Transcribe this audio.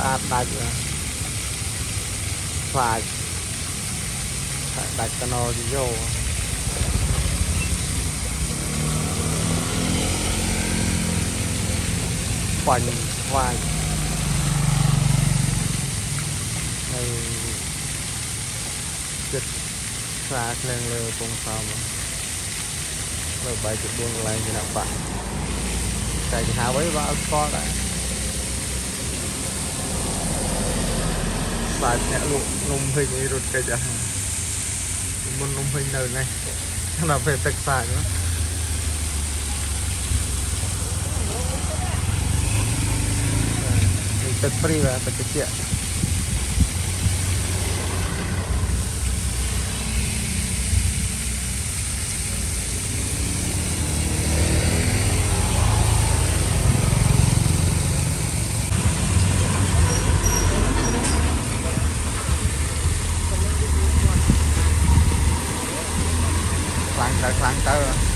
áp đạch phải đạch cái nó gì vô quanh vai này chích xa lên lơ cùng sao mà rồi bài chụp buông lại cho bạn chạy tháo với vào con lại và sẽ lục nung hình ấy rụt cái chả muốn nung hình nơi này là về tách xài nữa mình tách free và tách cái kháng tới